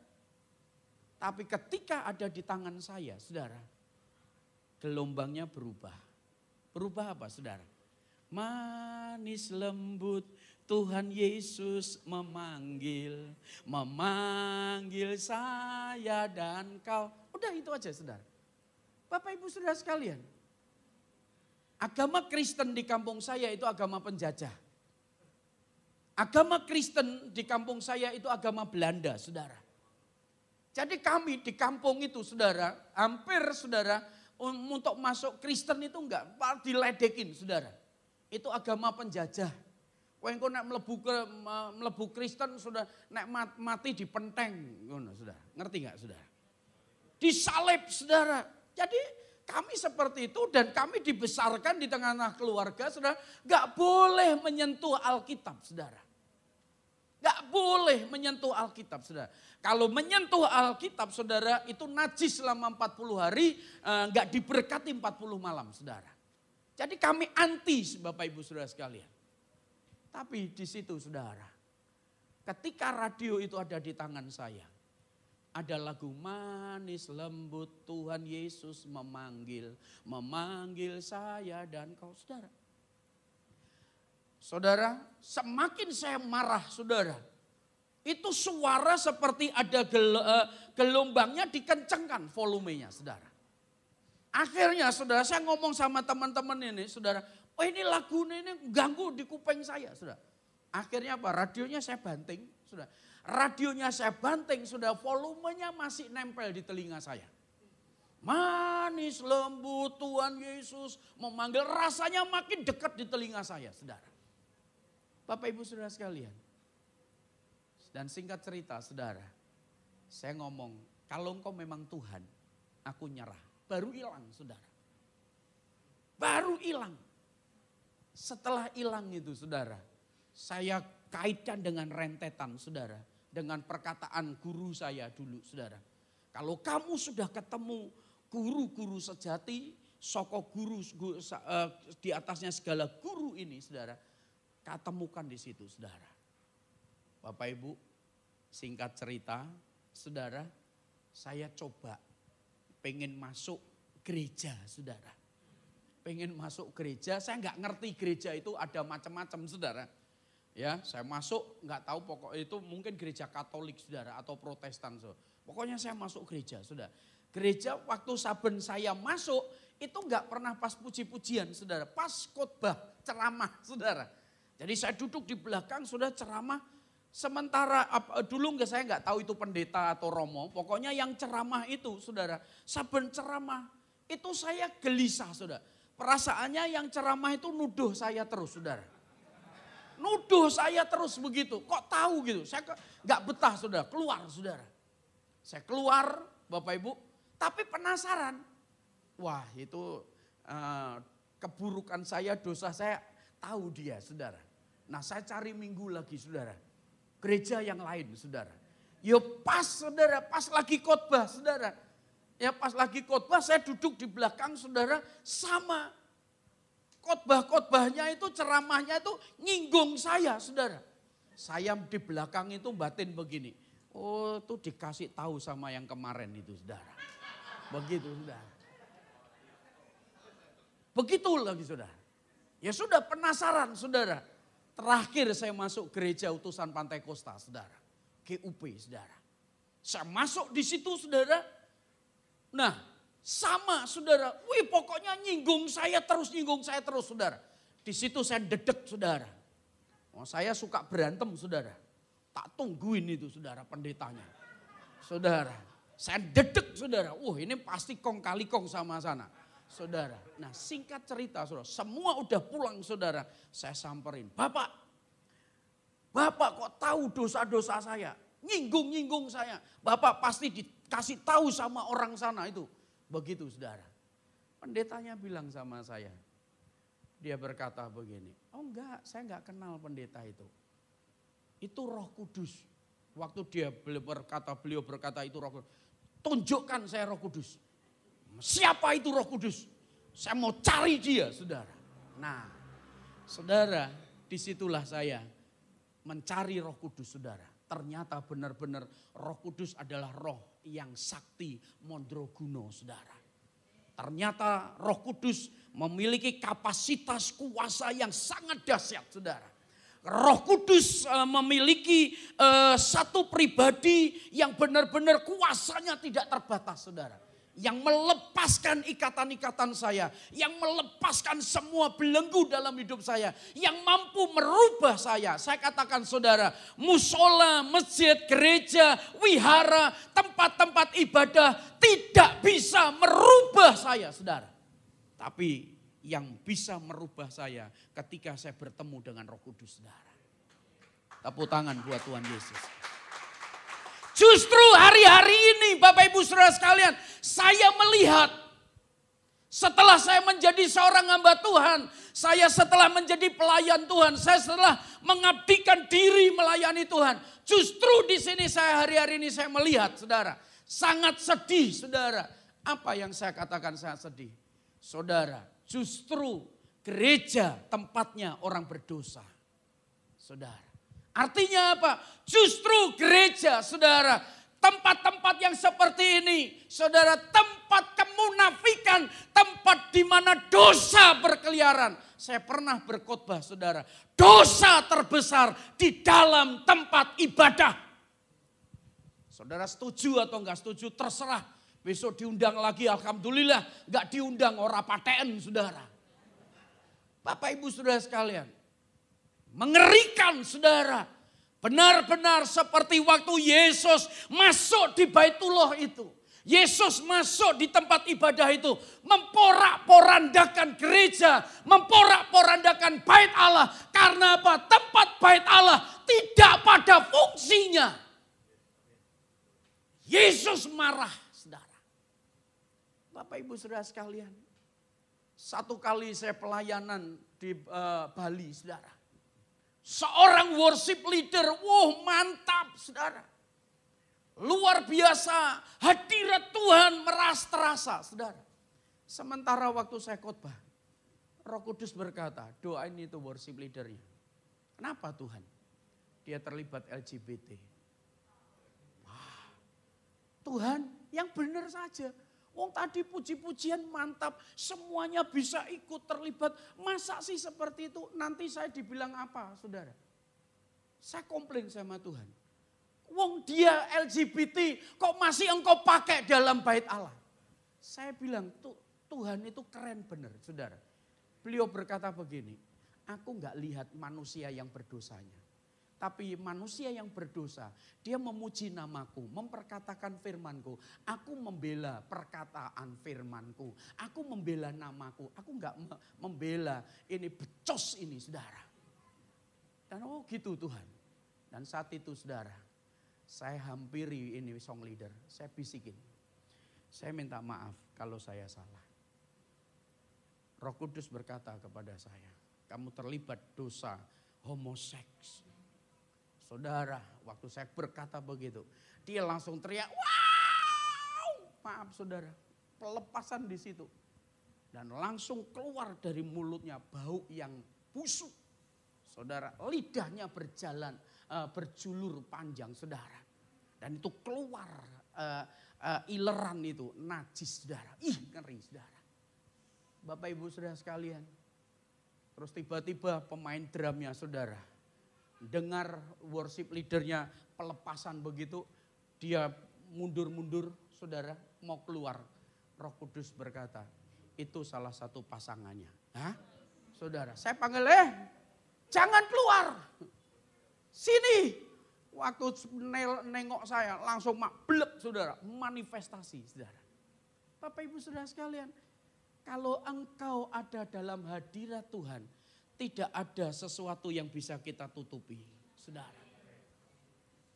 Tapi ketika ada di tangan saya, saudara, gelombangnya berubah. Berubah apa, saudara? Manis lembut Tuhan Yesus memanggil saya dan kau. Udah itu aja, saudara. Bapak Ibu Saudara sekalian. Agama Kristen di kampung saya itu agama penjajah. Agama Kristen di kampung saya itu agama Belanda, saudara. Jadi kami di kampung itu, saudara, hampir, saudara, untuk masuk Kristen itu enggak, diledekin, saudara. Itu agama penjajah. Kowe engko nek mlebu Kristen sudah nek mati dipenteng, ngono, saudara. Ngerti enggak, saudara? Disalib, saudara. Jadi kami seperti itu dan kami dibesarkan di tengah-tengah keluarga, saudara. Enggak boleh menyentuh Alkitab, saudara. Gak boleh menyentuh Alkitab, saudara. Kalau menyentuh Alkitab, saudara, itu najis selama 40 hari, gak diberkati 40 malam, saudara. Jadi kami anti, Bapak Ibu Saudara sekalian. Tapi di situ, saudara, ketika radio itu ada di tangan saya, ada lagu manis lembut Tuhan Yesus memanggil saya dan kau, saudara. Saudara, semakin saya marah, saudara, itu suara seperti ada gelombangnya dikencengkan volumenya, saudara. Akhirnya, saudara, saya ngomong sama teman-teman ini, saudara, oh ini lagu ini ganggu di kuping saya, saudara. Akhirnya apa? Radionya saya banting, saudara. Radionya saya banting, saudara, volumenya masih nempel di telinga saya. Manis lembut Tuhan Yesus memanggil, rasanya makin dekat di telinga saya, saudara. Bapak Ibu Saudara sekalian. Dan singkat cerita, saudara, Saya ngomong, kalau engkau memang Tuhan, aku nyerah. Baru hilang saudara. Baru hilang. Setelah hilang itu saudara, saya kaitkan dengan rentetan saudara. Dengan perkataan guru saya dulu saudara. Kalau kamu sudah ketemu guru-guru sejati, soko guru di atasnya segala guru ini saudara. Ketemukan di situ saudara. Bapak Ibu, singkat cerita saudara, saya coba pengen masuk gereja saudara. Pengen masuk gereja, saya nggak ngerti gereja itu ada macam-macam saudara. Ya, saya masuk nggak tahu pokok itu mungkin gereja Katolik saudara atau Protestan saudara. Pokoknya saya masuk gereja saudara. Gereja waktu saben saya masuk itu nggak pernah pas puji-pujian saudara, pas khotbah ceramah saudara. Jadi saya duduk di belakang sudah ceramah. Sementara dulu saya nggak tahu itu pendeta atau romo, pokoknya yang ceramah itu saudara, saben ceramah itu saya gelisah saudara. Perasaannya yang ceramah itu nuduh saya terus saudara. Nuduh saya terus begitu, kok tahu gitu, saya nggak betah saudara, keluar saudara. Saya keluar Bapak Ibu, tapi penasaran, wah itu keburukan saya, dosa saya tahu dia saudara. Nah saya cari minggu lagi saudara. Gereja yang lain saudara. Ya pas saudara, pas lagi khotbah saudara. Ya pas lagi khotbah saya duduk di belakang saudara, sama khotbah-khotbahnya itu, ceramahnya itu nyinggung saya saudara. Saya di belakang itu batin begini. Oh itu dikasih tahu sama yang kemarin itu saudara. Begitu saudara. Begitu lagi saudara. Ya sudah penasaran saudara. Terakhir saya masuk gereja utusan Pantai Kosta saudara. GUP saudara. Saya masuk di situ saudara. Nah sama saudara. Wih pokoknya nyinggung saya terus saudara. Di situ saya dedek saudara. Oh, saya suka berantem saudara. Tak tungguin itu saudara pendetanya. Saudara. Saya dedek saudara. Ini pasti kong kali kong sama sana. Saudara, nah singkat cerita saudara, semua udah pulang saudara, saya samperin, Bapak kok tahu dosa-dosa saya, nyinggung saya, Bapak pasti dikasih tahu sama orang sana itu, begitu saudara. Pendetanya bilang sama saya, dia berkata begini, oh enggak, saya enggak kenal pendeta itu Roh Kudus. Waktu beliau berkata itu Roh Kudus, tunjukkan saya Roh Kudus. Siapa itu Roh Kudus? Saya mau cari dia, saudara. Nah, saudara, disitulah saya mencari Roh Kudus, saudara. Ternyata benar-benar Roh Kudus adalah roh yang sakti mondroguno, saudara. Ternyata Roh Kudus memiliki kapasitas kuasa yang sangat dahsyat, saudara. Roh Kudus memiliki satu pribadi yang benar-benar kuasanya tidak terbatas, saudara. Yang melepaskan ikatan-ikatan saya, yang melepaskan semua belenggu dalam hidup saya, yang mampu merubah saya. Saya katakan saudara, musola, masjid, gereja, wihara, tempat-tempat ibadah tidak bisa merubah saya, saudara. Tapi yang bisa merubah saya ketika saya bertemu dengan Roh Kudus, saudara. Tepuk tangan buat Tuhan Yesus. Justru hari-hari ini Bapak Ibu Saudara sekalian, saya melihat setelah saya menjadi seorang hamba Tuhan, saya setelah menjadi pelayan Tuhan, saya setelah mengabdikan diri melayani Tuhan. Justru di sini saya hari-hari ini saya melihat saudara, sangat sedih saudara. Apa yang saya katakan sangat sedih? Saudara, justru gereja tempatnya orang berdosa. Saudara. Artinya apa? Justru gereja, saudara, tempat-tempat yang seperti ini, saudara, tempat kemunafikan, tempat di mana dosa berkeliaran. Saya pernah berkhotbah, saudara, dosa terbesar di dalam tempat ibadah. Saudara setuju atau enggak setuju, terserah. Besok diundang lagi, alhamdulillah, enggak diundang orang paten, saudara. Bapak Ibu Saudara sekalian, mengerikan saudara, benar-benar seperti waktu Yesus masuk di Baitullah itu. Yesus masuk di tempat ibadah itu, memporak-porandakan gereja, memporak-porandakan bait Allah. Karena apa? Tempat bait Allah tidak pada fungsinya. Yesus marah, saudara. Bapak Ibu Saudara sekalian, satu kali saya pelayanan di Bali, saudara. Seorang worship leader, mantap, saudara. Luar biasa, hadirat Tuhan terasa, saudara. Sementara waktu saya khotbah, Roh Kudus berkata, doain itu worship leadernya. Kenapa Tuhan? Dia terlibat LGBT. Wah, Tuhan yang benar saja. Wong tadi puji-pujian mantap, semuanya bisa ikut terlibat. Masa sih seperti itu? Nanti saya dibilang apa, saudara? Saya komplain sama Tuhan. Wong dia LGBT, kok masih engkau pakai dalam bait Allah? Saya bilang, Tuhan itu keren benar, saudara. Beliau berkata begini, aku enggak lihat manusia yang berdosanya. Tapi manusia yang berdosa, dia memuji namaku, memperkatakan firmanku. Aku membela perkataan firmanku. Aku membela namaku. Aku enggak membela ini becos ini, saudara. Dan gitu Tuhan. Dan saat itu saudara, saya hampiri ini song leader. Saya bisikin. Saya minta maaf kalau saya salah. Roh Kudus berkata kepada saya, kamu terlibat dosa homoseks. Saudara, waktu saya berkata begitu, dia langsung teriak, wow! Maaf saudara, pelepasan di situ. Dan langsung keluar dari mulutnya bau yang busuk. Saudara, lidahnya berjulur panjang, saudara. Dan itu keluar ileran itu, najis, saudara. Ih, ngeri, saudara. Bapak Ibu saudara sekalian. Terus tiba-tiba pemain drumnya, saudara, dengar worship leadernya pelepasan begitu, dia mundur-mundur, saudara, mau keluar. Roh Kudus berkata, itu salah satu pasangannya. Hah? Saudara, saya panggil, jangan keluar. Sini. Waktu nengok saya langsung blek, saudara, manifestasi, saudara. Bapak Ibu saudara sekalian, kalau engkau ada dalam hadirat Tuhan, tidak ada sesuatu yang bisa kita tutupi, saudara.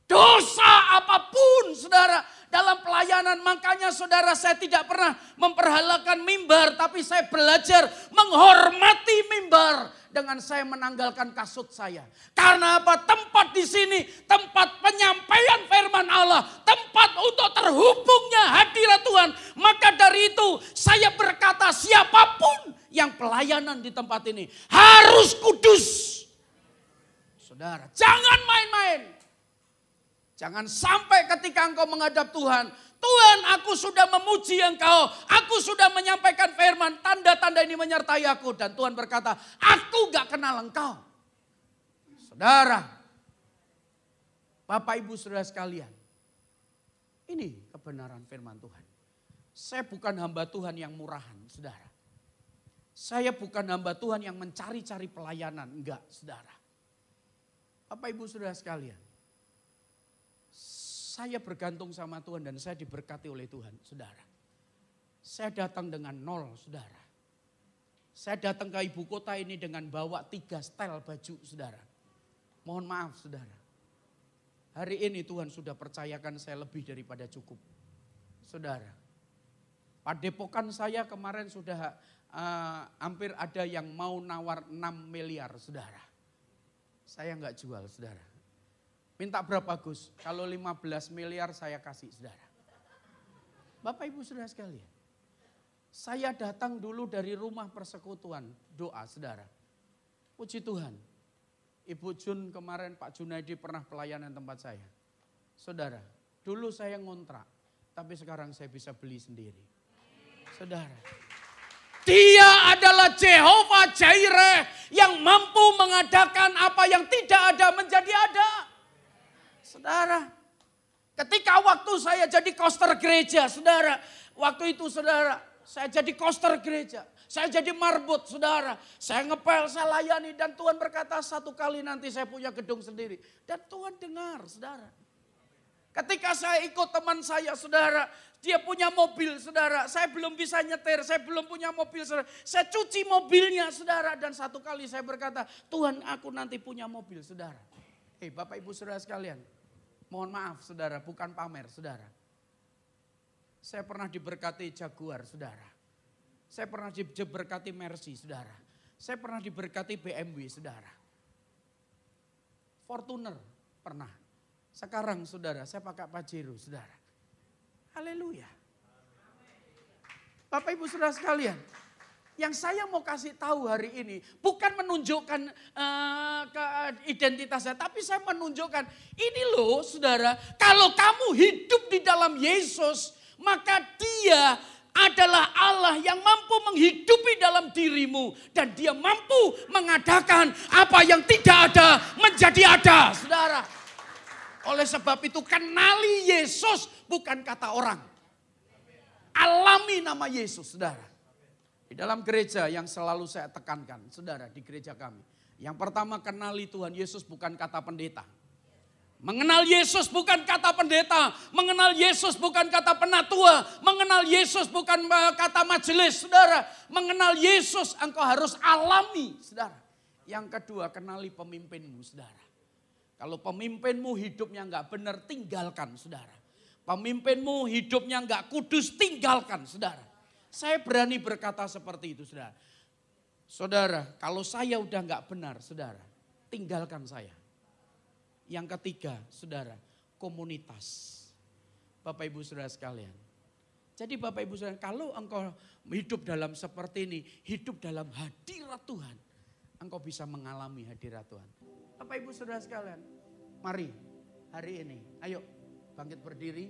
Dosa apapun, saudara, dalam pelayanan. Makanya saudara, saya tidak pernah memperhalakan mimbar, tapi saya belajar menghormati mimbar dengan saya menanggalkan kasut saya. Karena apa? Tempat di sini, tempat penyampaian firman Allah, tempat untuk terhubungnya hadirat Tuhan. Maka dari itu saya berkata, siapapun yang pelayanan di tempat ini harus kudus. Saudara, jangan main-main. Jangan sampai ketika engkau menghadap Tuhan, Tuhan, aku sudah memuji engkau, aku sudah menyampaikan firman, tanda-tanda ini menyertai aku. Dan Tuhan berkata, aku gak kenal engkau. Saudara, Bapak Ibu saudara sekalian, ini kebenaran firman Tuhan. Saya bukan hamba Tuhan yang murahan, saudara. Saya bukan hamba Tuhan yang mencari-cari pelayanan, enggak, saudara. Bapak Ibu saudara sekalian, saya bergantung sama Tuhan dan saya diberkati oleh Tuhan, saudara. Saya datang dengan nol, saudara. Saya datang ke ibu kota ini dengan bawa 3 setel baju, saudara. Mohon maaf, saudara. Hari ini Tuhan sudah percayakan saya lebih daripada cukup, saudara. Padepokan saya kemarin sudah hampir ada yang mau nawar 6 miliar, saudara. Saya enggak jual, saudara. Minta berapa Gus? Kalau 15 miliar saya kasih, saudara. Bapak Ibu saudara sekalian. Saya datang dulu dari rumah persekutuan doa, saudara. Puji Tuhan. Ibu Jun kemarin, Pak Junaidi pernah pelayanan tempat saya. Saudara, dulu saya ngontrak. Tapi sekarang saya bisa beli sendiri. Saudara. Dia adalah Jehovah Jireh yang mampu mengadakan apa yang tidak ada menjadi ada. Saudara, ketika waktu saya jadi koster gereja, saudara, waktu itu saudara, saya jadi koster gereja, saya jadi marbot, saudara, saya ngepel, saya layani, dan Tuhan berkata satu kali nanti saya punya gedung sendiri. Dan Tuhan dengar, saudara. Ketika saya ikut teman saya, saudara, dia punya mobil, saudara, saya belum bisa nyetir, saya belum punya mobil, saudara, saya cuci mobilnya, saudara, dan satu kali saya berkata, Tuhan, aku nanti punya mobil, saudara. Bapak Ibu saudara sekalian, mohon maaf saudara, bukan pamer saudara. Saya pernah diberkati Jaguar, saudara. Saya pernah diberkati Mercy, saudara. Saya pernah diberkati BMW, saudara. Fortuner pernah. Sekarang, saudara, saya pakai Pajero, saudara. Haleluya. Bapak Ibu saudara sekalian, yang saya mau kasih tahu hari ini bukan menunjukkan identitas saya, tapi saya menunjukkan ini loh saudara, kalau kamu hidup di dalam Yesus, maka Dia adalah Allah yang mampu menghidupi dalam dirimu. Dan Dia mampu mengadakan apa yang tidak ada menjadi ada, saudara. Oleh sebab itu kenali Yesus bukan kata orang. Alami nama Yesus, saudara. Di dalam gereja yang selalu saya tekankan, saudara, di gereja kami. Yang pertama, kenali Tuhan Yesus bukan kata pendeta. Mengenal Yesus bukan kata pendeta, mengenal Yesus bukan kata penatua, mengenal Yesus bukan kata majelis, saudara. Mengenal Yesus engkau harus alami, saudara. Yang kedua, kenali pemimpinmu, saudara. Kalau pemimpinmu hidupnya enggak benar, tinggalkan, saudara. Pemimpinmu hidupnya enggak kudus, tinggalkan, saudara. Saya berani berkata seperti itu, saudara. Saudara, kalau saya udah enggak benar, saudara, tinggalkan saya. Yang ketiga, saudara, komunitas. Bapak Ibu saudara sekalian. Jadi Bapak Ibu saudara, kalau engkau hidup dalam seperti ini, hidup dalam hadirat Tuhan, engkau bisa mengalami hadirat Tuhan. Bapak Ibu saudara sekalian, mari hari ini, ayo bangkit berdiri.